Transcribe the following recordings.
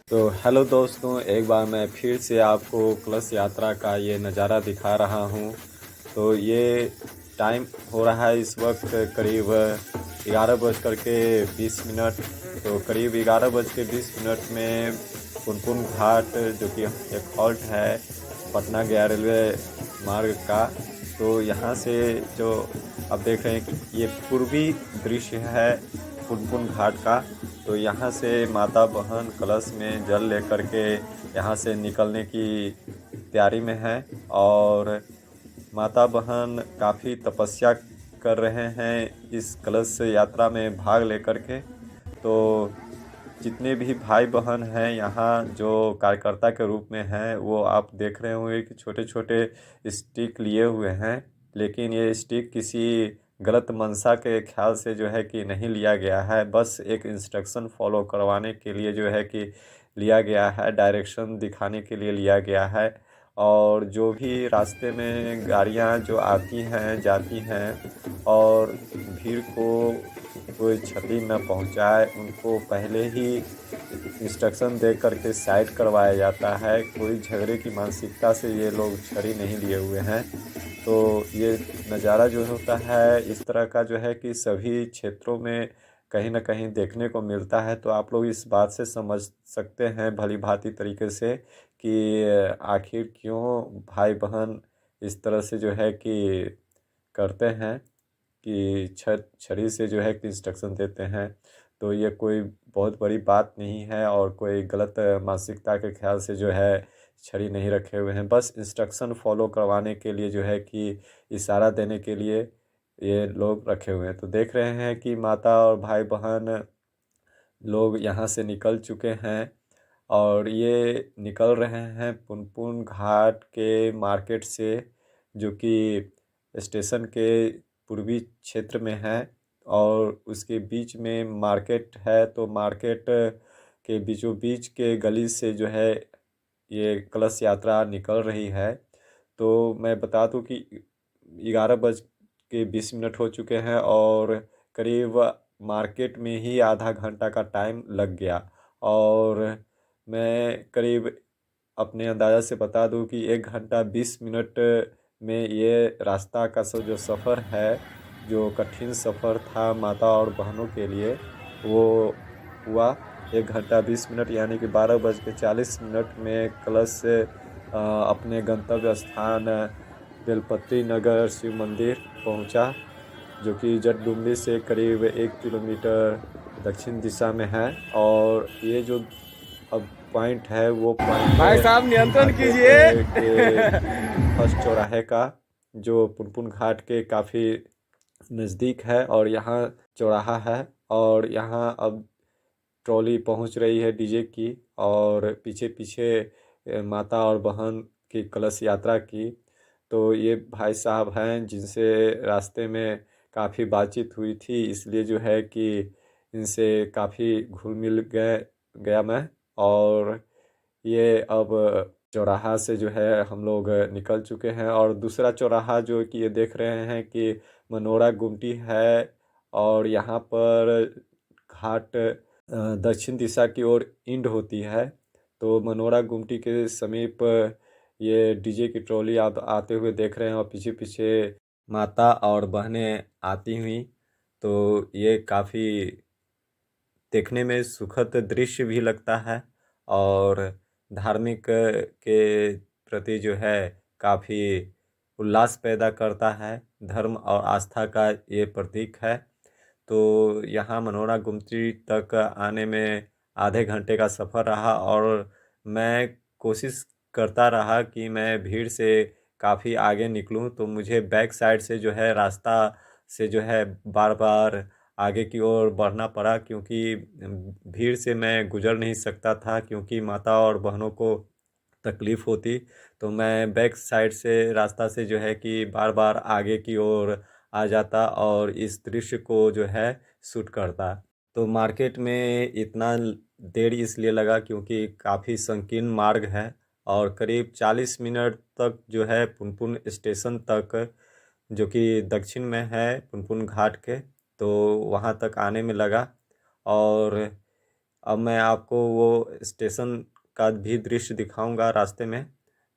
तो हेलो दोस्तों, एक बार मैं फिर से आपको कलश यात्रा का ये नज़ारा दिखा रहा हूँ। तो ये टाइम हो रहा है इस वक्त करीब 11:20। तो करीब 11:20 में पुनपुन घाट, जो कि एक हॉल्ट है पटना गया रेलवे मार्ग का। तो यहाँ से जो आप देख रहे हैं कि ये पूर्वी दृश्य है पुनपुन घाट का। तो यहाँ से माता बहन कलश में जल लेकर के यहाँ से निकलने की तैयारी में है। और माता बहन काफ़ी तपस्या कर रहे हैं इस कलश यात्रा में भाग लेकर के। तो जितने भी भाई बहन हैं यहाँ जो कार्यकर्ता के रूप में हैं, वो आप देख रहे होंगे कि छोटे छोटे स्टिक लिए हुए हैं। लेकिन ये स्टिक किसी गलत मंशा के ख्याल से जो है कि नहीं लिया गया है, बस एक इंस्ट्रक्शन फॉलो करवाने के लिए जो है कि लिया गया है, डायरेक्शन दिखाने के लिए लिया गया है। और जो भी रास्ते में गाड़ियाँ जो आती हैं जाती हैं और भीड़ को कोई क्षति न पहुंचाए, उनको पहले ही इंस्ट्रक्शन दे करके साइड करवाया जाता है। कोई झगड़े की मानसिकता से ये लोग छड़ी नहीं लिए हुए हैं। तो ये नज़ारा जो होता है इस तरह का जो है कि सभी क्षेत्रों में कहीं ना कहीं देखने को मिलता है। तो आप लोग इस बात से समझ सकते हैं भली भांति तरीके से कि आखिर क्यों भाई बहन इस तरह से जो है कि करते हैं कि छड़ी से जो है कि इंस्ट्रक्शन देते हैं। तो ये कोई बहुत बड़ी बात नहीं है और कोई गलत मानसिकता के ख्याल से जो है छड़ी नहीं रखे हुए हैं, बस इंस्ट्रक्शन फॉलो करवाने के लिए जो है कि इशारा देने के लिए ये लोग रखे हुए हैं। तो देख रहे हैं कि माता और भाई बहन लोग यहाँ से निकल चुके हैं और ये निकल रहे हैं पुनपुन घाट के मार्केट से, जो कि स्टेशन के पूर्वी क्षेत्र में है। और उसके बीच में मार्केट है। तो मार्केट के बीचों बीच के गली से जो है ये कलश यात्रा निकल रही है। तो मैं बता दूं कि 11:20 हो चुके हैं और करीब मार्केट में ही आधा घंटा का टाइम लग गया। और मैं करीब अपने अंदाज़ा से बता दूं कि 1 घंटा 20 मिनट में ये रास्ता का जो सफ़र है, जो कठिन सफ़र था माता और बहनों के लिए, वो हुआ। 1 घंटा 20 मिनट यानी कि 12:40 में कलश से अपने गंतव्य स्थान बेलपत्री नगर शिव मंदिर पहुंचा, जो कि जटडुमरी से करीब 1 किलोमीटर दक्षिण दिशा में है। और ये जो अब पॉइंट है वो पॉइंट भाई साहब नियंत्रण मार्केट के कीजिए। फर्स्ट चौराहे का, जो पुनपुन घाट के काफ़ी नज़दीक है। और यहाँ चौराहा है और यहाँ अब ट्रॉली पहुँच रही है डीजे की। और पीछे पीछे माता और बहन की कलश यात्रा की। तो ये भाई साहब हैं जिनसे रास्ते में काफ़ी बातचीत हुई थी, इसलिए जो है कि इनसे काफ़ी घुल मिल गया मैं। और ये अब चौराहा से जो है हम लोग निकल चुके हैं। और दूसरा चौराहा जो कि ये देख रहे हैं कि मनोरा गुमटी है। और यहाँ पर घाट दक्षिण दिशा की ओर इंड होती है। तो मनोरा गुमटी के समीप ये डीजे की ट्रॉली आप आते हुए देख रहे हैं और पीछे पीछे माता और बहनें आती हुई। तो ये काफ़ी देखने में सुखद दृश्य भी लगता है और धार्मिक के प्रति जो है काफ़ी उल्लास पैदा करता है। धर्म और आस्था का ये प्रतीक है। तो यहाँ मनोरा गुमती तक आने में आधे घंटे का सफ़र रहा और मैं कोशिश करता रहा कि मैं भीड़ से काफ़ी आगे निकलूँ। तो मुझे बैक साइड से जो है रास्ता से जो है बार बार आगे की ओर बढ़ना पड़ा, क्योंकि भीड़ से मैं गुजर नहीं सकता था, क्योंकि माता और बहनों को तकलीफ़ होती। तो मैं बैक साइड से रास्ता से जो है कि बार बार आगे की ओर आ जाता और इस दृश्य को जो है शूट करता। तो मार्केट में इतना देर इसलिए लगा क्योंकि काफ़ी संकीर्ण मार्ग है और करीब 40 मिनट तक जो है पुनपुन स्टेशन तक, जो कि दक्षिण में है पुनपुन घाट के, तो वहाँ तक आने में लगा। और अब मैं आपको वो स्टेशन का भी दृश्य दिखाऊंगा रास्ते में,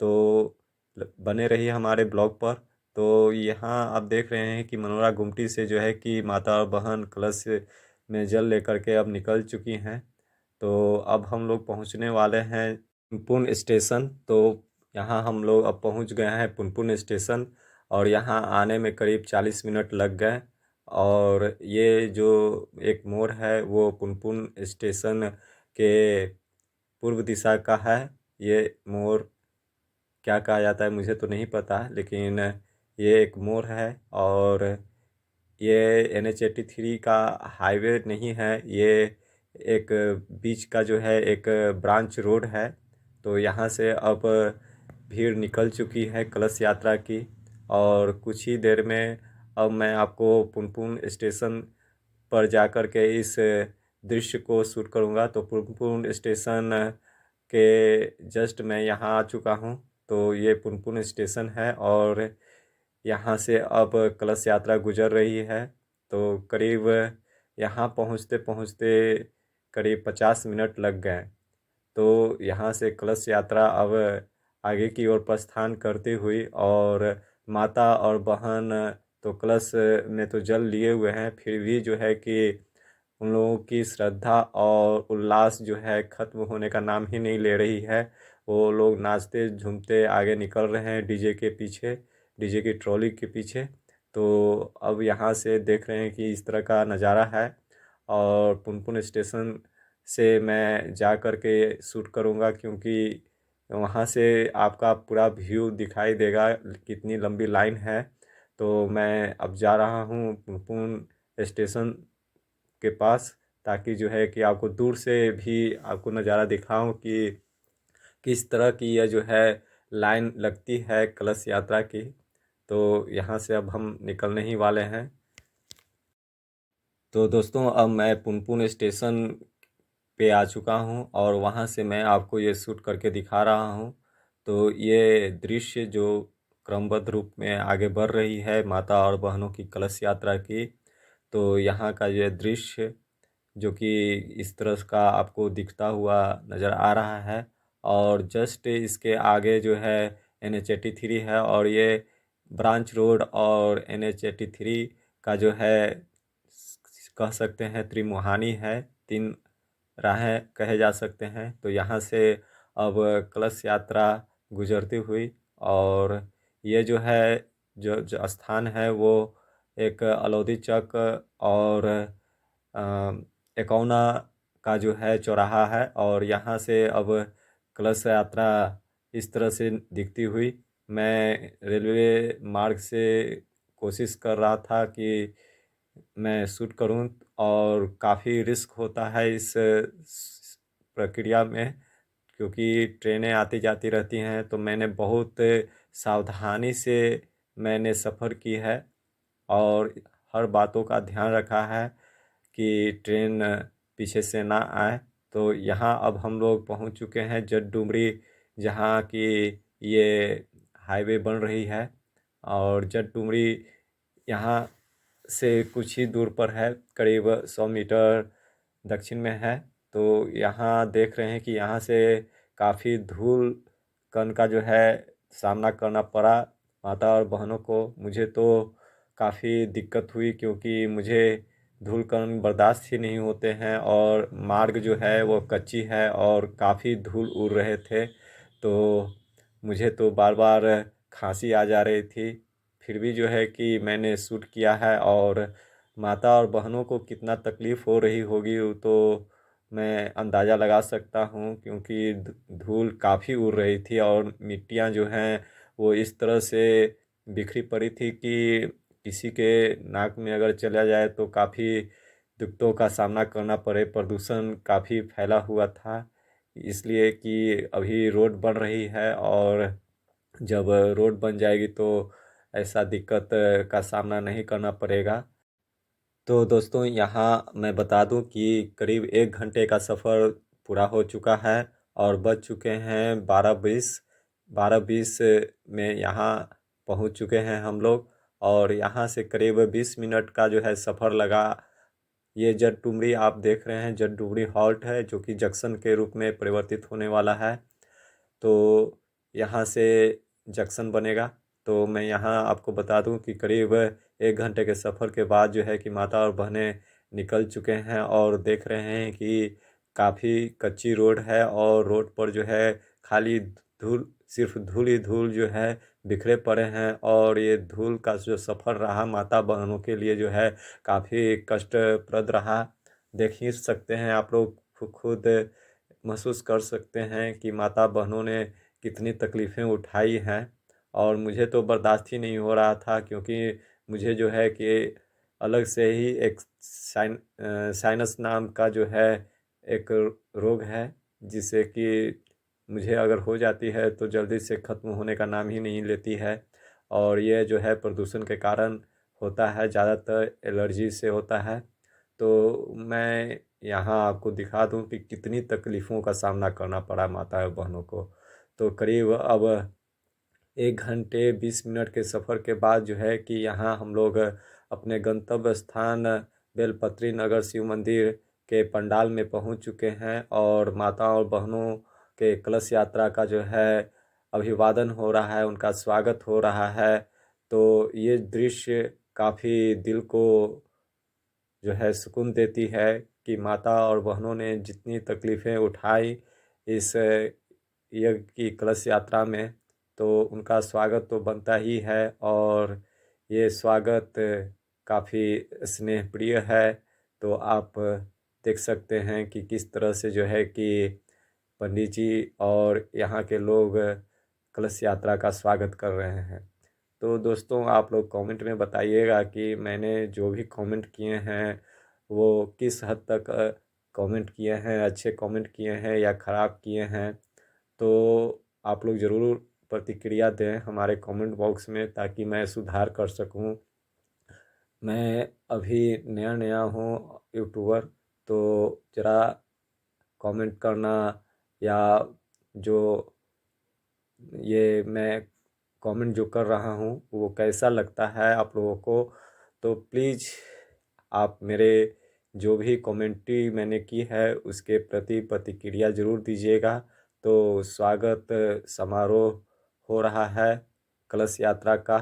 तो बने रहिए हमारे ब्लॉग पर। तो यहाँ आप देख रहे हैं कि मनोरा गुमटी से जो है कि माता और बहन कलश में जल लेकर के अब निकल चुकी हैं। तो अब हम लोग पहुँचने वाले हैं पुनपुन स्टेशन। तो यहाँ हम लोग अब पहुँच गए हैं पुनपुन स्टेशन, और यहाँ आने में करीब 40 मिनट लग गए। और ये जो एक मोड़ है वो पुनपुन स्टेशन के पूर्व दिशा का है। ये मोड़ क्या कहा जाता है मुझे तो नहीं पता, लेकिन ये एक मोड़ है। और ये NH-83 का हाईवे नहीं है, ये एक बीच का जो है एक ब्रांच रोड है। तो यहाँ से अब भीड़ निकल चुकी है कलश यात्रा की, और कुछ ही देर में अब मैं आपको पुनपुन स्टेशन पर जाकर के इस दृश्य को शूट करूँगा। तो पुनपुन स्टेशन के जस्ट मैं यहाँ आ चुका हूँ। तो ये पुनपुन स्टेशन है, और यहाँ से अब कलश यात्रा गुजर रही है। तो करीब यहाँ पहुँचते पहुँचते करीब 50 मिनट लग गए। तो यहाँ से कलश यात्रा अब आगे की ओर प्रस्थान करती हुई, और माता और बहन तो कलश में तो जल लिए हुए हैं, फिर भी जो है कि उन लोगों की श्रद्धा और उल्लास जो है ख़त्म होने का नाम ही नहीं ले रही है। वो लोग नाचते झूमते आगे निकल रहे हैं डीजे के पीछे, डीजे की ट्रॉली के पीछे। तो अब यहाँ से देख रहे हैं कि इस तरह का नज़ारा है, और पुनपुन स्टेशन से मैं जा कर के शूट करूँगा, क्योंकि वहाँ से आपका पूरा व्यू दिखाई देगा कितनी लंबी लाइन है। तो मैं अब जा रहा हूँ पुनपुन स्टेशन के पास, ताकि जो है कि आपको दूर से भी आपको नज़ारा दिखाऊं कि किस तरह की यह जो है लाइन लगती है कलश यात्रा की। तो यहाँ से अब हम निकलने ही वाले हैं। तो दोस्तों अब मैं पुनपुन स्टेशन पे आ चुका हूँ, और वहाँ से मैं आपको ये शूट करके दिखा रहा हूँ। तो ये दृश्य जो क्रमबद्ध रूप में आगे बढ़ रही है माता और बहनों की कलश यात्रा की, तो यहाँ का ये दृश्य जो कि इस तरह का आपको दिखता हुआ नज़र आ रहा है। और जस्ट इसके आगे जो है NH-83 है, और ये ब्रांच रोड और NH-83 का जो है कह सकते हैं त्रिमुहानी है, तीन राहें कहे जा सकते हैं। तो यहाँ से अब कलश यात्रा गुजरती हुई, और ये जो है जो स्थान है वो एक अलौदी चक और एकौना का जो है चौराहा है। और यहाँ से अब कलश यात्रा इस तरह से दिखती हुई, मैं रेलवे मार्ग से कोशिश कर रहा था कि मैं शूट करूं, और काफ़ी रिस्क होता है इस प्रक्रिया में, क्योंकि ट्रेनें आती जाती रहती हैं। तो मैंने बहुत सावधानी से मैंने सफ़र की है, और हर बातों का ध्यान रखा है कि ट्रेन पीछे से ना आए। तो यहाँ अब हम लोग पहुँच चुके हैं जटडुमरी, जहाँ की ये हाईवे बन रही है। और जटडुमरी यहाँ से कुछ ही दूर पर है, करीब 100 मीटर दक्षिण में है। तो यहाँ देख रहे हैं कि यहाँ से काफ़ी धूल कण का जो है सामना करना पड़ा माता और बहनों को। मुझे तो काफ़ी दिक्कत हुई, क्योंकि मुझे धूल कण बर्दाश्त ही नहीं होते हैं, और मार्ग जो है वो कच्ची है और काफ़ी धूल उड़ रहे थे। तो मुझे तो बार बार खांसी आ जा रही थी, फिर भी जो है कि मैंने शूट किया है। और माता और बहनों को कितना तकलीफ़ हो रही होगी वो तो मैं अंदाज़ा लगा सकता हूँ, क्योंकि धूल काफ़ी उड़ रही थी, और मिट्टियाँ जो हैं वो इस तरह से बिखरी पड़ी थी कि किसी के नाक में अगर चला जाए तो काफ़ी दिक्कतों का सामना करना पड़े। प्रदूषण काफ़ी फैला हुआ था, इसलिए कि अभी रोड बन रही है, और जब रोड बन जाएगी तो ऐसा दिक्कत का सामना नहीं करना पड़ेगा। तो दोस्तों यहाँ मैं बता दूं कि करीब 1 घंटे का सफ़र पूरा हो चुका है, और बज चुके हैं 12:20 में यहाँ पहुँच चुके हैं हम लोग। और यहाँ से करीब 20 मिनट का जो है सफ़र लगा ये जटडुमरी आप देख रहे हैं, जटडुमरी हॉल्ट है जो कि जंक्शन के रूप में परिवर्तित होने वाला है। तो यहाँ से जंक्शन बनेगा। तो मैं यहाँ आपको बता दूं कि करीब 1 घंटे के सफ़र के बाद जो है कि माता और बहनें निकल चुके हैं और देख रहे हैं कि काफ़ी कच्ची रोड है और रोड पर जो है खाली धूल, सिर्फ धूल ही धूल जो है बिखरे पड़े हैं। और ये धूल का जो सफ़र रहा माता बहनों के लिए जो है काफ़ी कष्टप्रद रहा। देख ही सकते हैं आप लोग, खुद महसूस कर सकते हैं कि माता बहनों ने कितनी तकलीफ़ें उठाई हैं। और मुझे तो बर्दाश्त ही नहीं हो रहा था, क्योंकि मुझे जो है कि अलग से ही एक साइनस नाम का जो है एक रोग है, जिससे कि मुझे अगर हो जाती है तो जल्दी से ख़त्म होने का नाम ही नहीं लेती है। और ये जो है प्रदूषण के कारण होता है, ज़्यादातर एलर्जी से होता है। तो मैं यहाँ आपको दिखा दूँ कि कितनी तकलीफ़ों का सामना करना पड़ा माता और बहनों को। तो करीब अब 1 घंटे 20 मिनट के सफ़र के बाद जो है कि यहाँ हम लोग अपने गंतव्य स्थान बेलपत्री नगर शिव मंदिर के पंडाल में पहुँच चुके हैं। और माता और बहनों के कलश यात्रा का जो है अभिवादन हो रहा है, उनका स्वागत हो रहा है। तो ये दृश्य काफ़ी दिल को जो है सुकून देती है कि माता और बहनों ने जितनी तकलीफ़ें उठाई इस यज्ञ की कलश यात्रा में, तो उनका स्वागत तो बनता ही है। और ये स्वागत काफ़ी स्नेह प्रिय है। तो आप देख सकते हैं कि किस तरह से जो है कि पंडित जी और यहाँ के लोग कलश यात्रा का स्वागत कर रहे हैं। तो दोस्तों, आप लोग कमेंट में बताइएगा कि मैंने जो भी कमेंट किए हैं वो किस हद तक कमेंट किए हैं, अच्छे कमेंट किए हैं या ख़राब किए हैं। तो आप लोग ज़रूर प्रतिक्रिया दें हमारे कमेंट बॉक्स में, ताकि मैं सुधार कर सकूं। मैं अभी नया नया हूं यूट्यूबर, तो ज़रा कमेंट करना या जो ये मैं कमेंट जो कर रहा हूँ वो कैसा लगता है आप लोगों को, तो प्लीज़ आप मेरे जो भी कमेंट्री मैंने की है उसके प्रति प्रतिक्रिया ज़रूर दीजिएगा। तो स्वागत समारोह हो रहा है कलश यात्रा का।